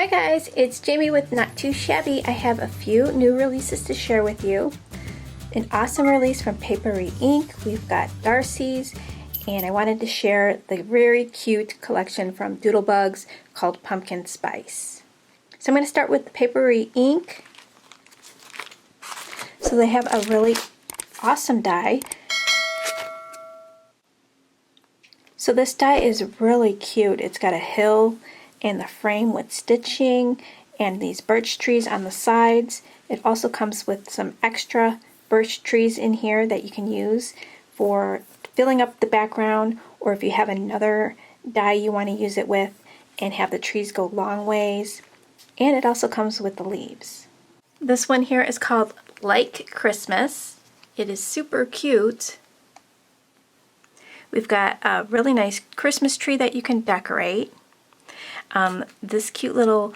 Hi guys, it's Jamie with Not Too Shabby. I have a few new releases to share with you. An awesome release from Paperie Ink. We've got Daricie's, and I wanted to share the very cute collection from Doodlebugs called Pumpkin Spice. So I'm going to start with the Paperie Ink. So they have a really awesome die. So this die is really cute. It's got a hill and the frame with stitching and these birch trees on the sides. It also comes with some extra birch trees in here that you can use for filling up the background, or if you have another die you want to use it with and have the trees go long ways. And it also comes with the leaves. This one here is called Like Christmas. It is super cute. We've got a really nice Christmas tree that you can decorate. This cute little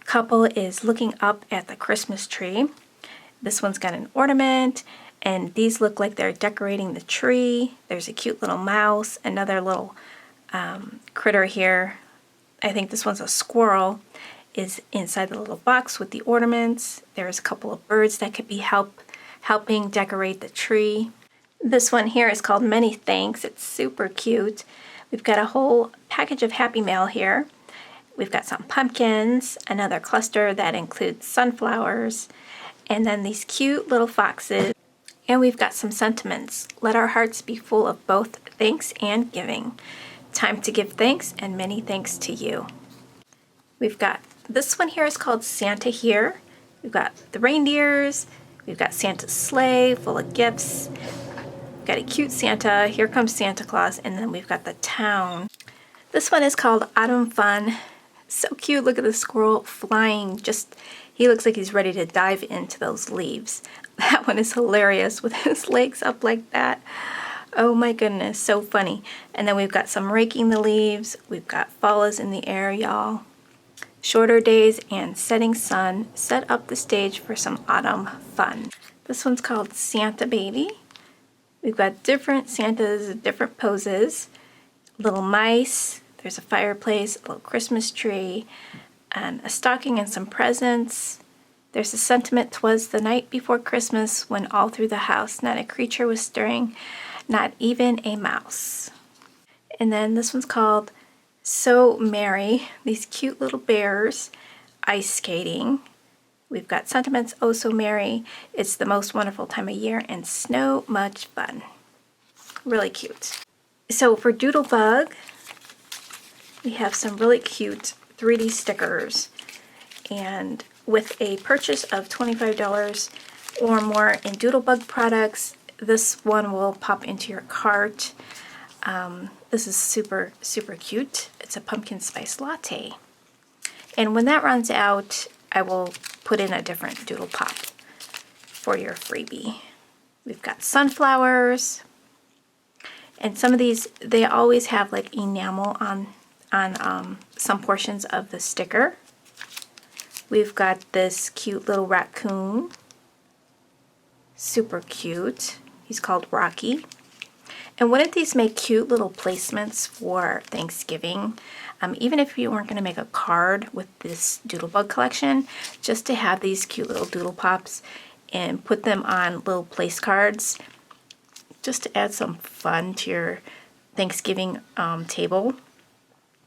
couple is looking up at the Christmas tree. This one's got an ornament, and these look like they're decorating the tree. There's a cute little mouse, another little critter here. I think this one's a squirrel, is inside the little box with the ornaments. There's a couple of birds that could be helping decorate the tree. This one here is called Many Thanks. It's super cute. We've got a whole package of Happy Mail here. We've got some pumpkins, another cluster that includes sunflowers, and then these cute little foxes. And we've got some sentiments. Let our hearts be full of both thanks and giving. Time to give thanks, and many thanks to you. We've got this one here is called Santa Here. We've got the reindeers. We've got Santa's sleigh full of gifts. We've got a cute Santa. Here comes Santa Claus, and then we've got the town. This one is called Autumn Fun. So cute. Look at the squirrel flying. He looks like he's ready to dive into those leaves. That one is hilarious with his legs up like that. Oh my goodness, so funny. And then we've got some raking the leaves. We've got fall is in the air, y'all. Shorter days and setting sun set up the stage for some autumn fun. This one's called Santa Baby. We've got different Santas, different poses. Little mice. There's a fireplace, a little Christmas tree, and a stocking and some presents. There's a sentiment, 'twas the night before Christmas when all through the house not a creature was stirring, not even a mouse. And then this one's called So Merry. These cute little bears ice skating. We've got sentiments, oh so merry. It's the most wonderful time of year and so much fun. Really cute. So for Doodlebug, we have some really cute 3D stickers. And with a purchase of $25 or more in Doodlebug products, this one will pop into your cart. This is super, super cute. It's a pumpkin spice latte. And when that runs out, I will put in a different doodle pop for your freebie. We've got sunflowers. And some of these, they always have like enamel on some portions of the sticker. We've got this cute little raccoon. Super cute. He's called Rocky. And wouldn't these make cute little placements for Thanksgiving? Even if you weren't going to make a card with this Doodlebug collection, just to have these cute little doodle pops and put them on little place cards, just to add some fun to your Thanksgiving table.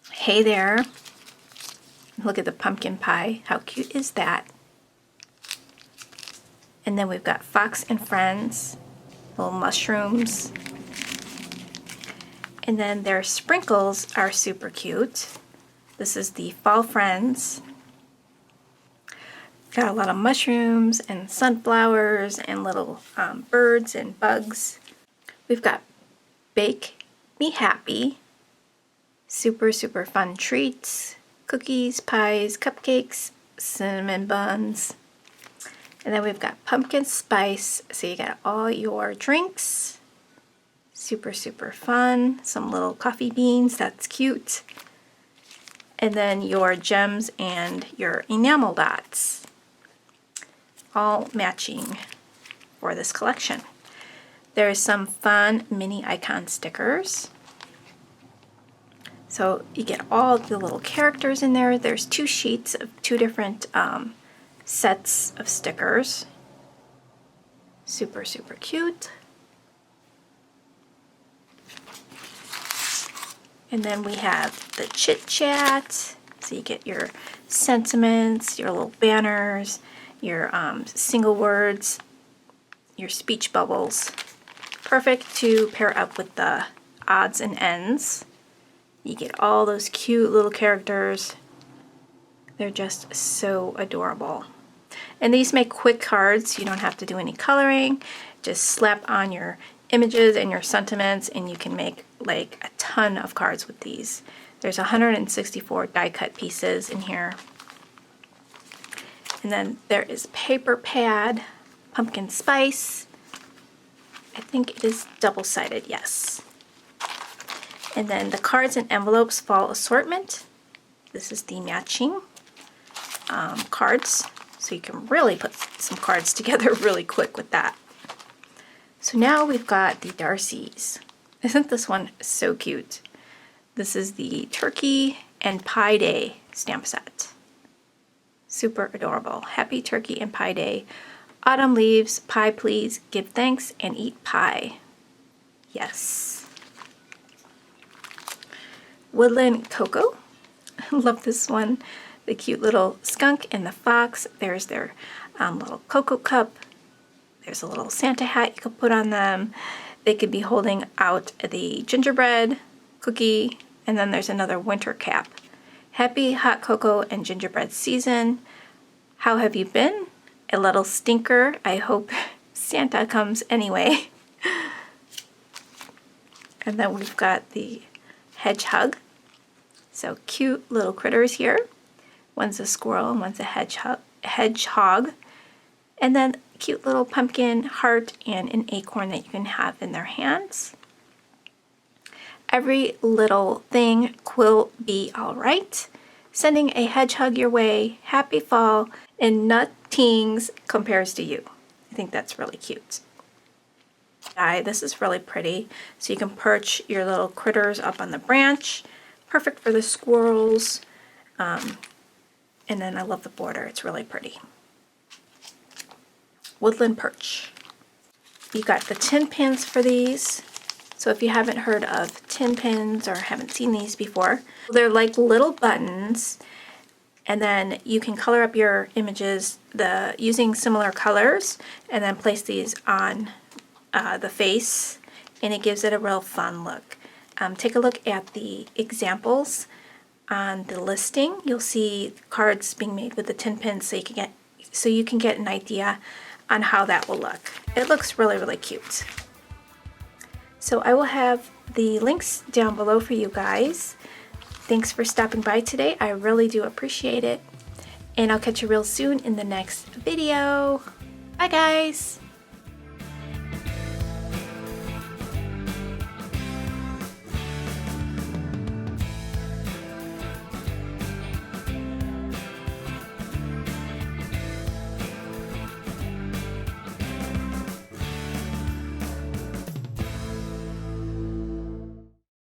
Hey there. Look at the pumpkin pie. How cute is that? And then we've got Fox and Friends, little mushrooms. And then their sprinkles are super cute. This is the Fall Friends. Got a lot of mushrooms and sunflowers and little birds and bugs. We've got Bake Me Happy. Super, super fun treats. Cookies, pies, cupcakes, cinnamon buns. And then we've got Pumpkin Spice. So you got all your drinks. Super, super fun. Some little coffee beans. That's cute. And then your gems and your enamel dots. All matching for this collection. There's some fun mini icon stickers. So you get all the little characters in there. There's 2 sheets of 2 different sets of stickers. Super, super cute. And then we have the chit chat. So you get your sentiments, your little banners, your single words, your speech bubbles. Perfect to pair up with the odds and ends. You get all those cute little characters. They're just so adorable. And these make quick cards. You don't have to do any coloring. Just slap on your images and your sentiments and you can make like a ton of cards with these. There's 164 die cut pieces in here. And then there is paper pad, pumpkin spice. I think it is double-sided, yes. And then the cards and envelopes fall assortment. This is the matching cards. So you can really put some cards together really quick with that. So now we've got the Daricies. Isn't this one so cute? This is the Turkey and Pie Day stamp set. Super adorable. Happy Turkey and Pie Day. Autumn leaves, pie please, give thanks, and eat pie. Yes. Woodland Cocoa. I love this one. The cute little skunk and the fox. There's their little cocoa cup. There's a little Santa hat you could put on them. They could be holding out the gingerbread cookie. And then there's another winter cap. Happy hot cocoa and gingerbread season. How have you been? A little stinker. I hope Santa comes anyway. And then we've got the hedgehog. So cute little critters here. One's a squirrel and one's a hedgehog. And then cute little pumpkin heart and an acorn that you can have in their hands. Every little thing will be all right. Sending a hedgehog your way. Happy fall. And nothings compares to you. I think that's really cute. This is really pretty. So you can perch your little critters up on the branch. Perfect for the squirrels. And then I love the border. It's really pretty. Woodland perch. You got the tin pins for these. So if you haven't heard of tin pins or haven't seen these before, they're like little buttons. And then you can color up your images using similar colors and then place these on the face, and it gives it a real fun look. Take a look at the examples on the listing. You'll see cards being made with the tin pins so you can get an idea on how that will look. It looks really, really cute. So I will have the links down below for you guys. Thanks for stopping by today. I really do appreciate it. And I'll catch you real soon in the next video. Bye guys!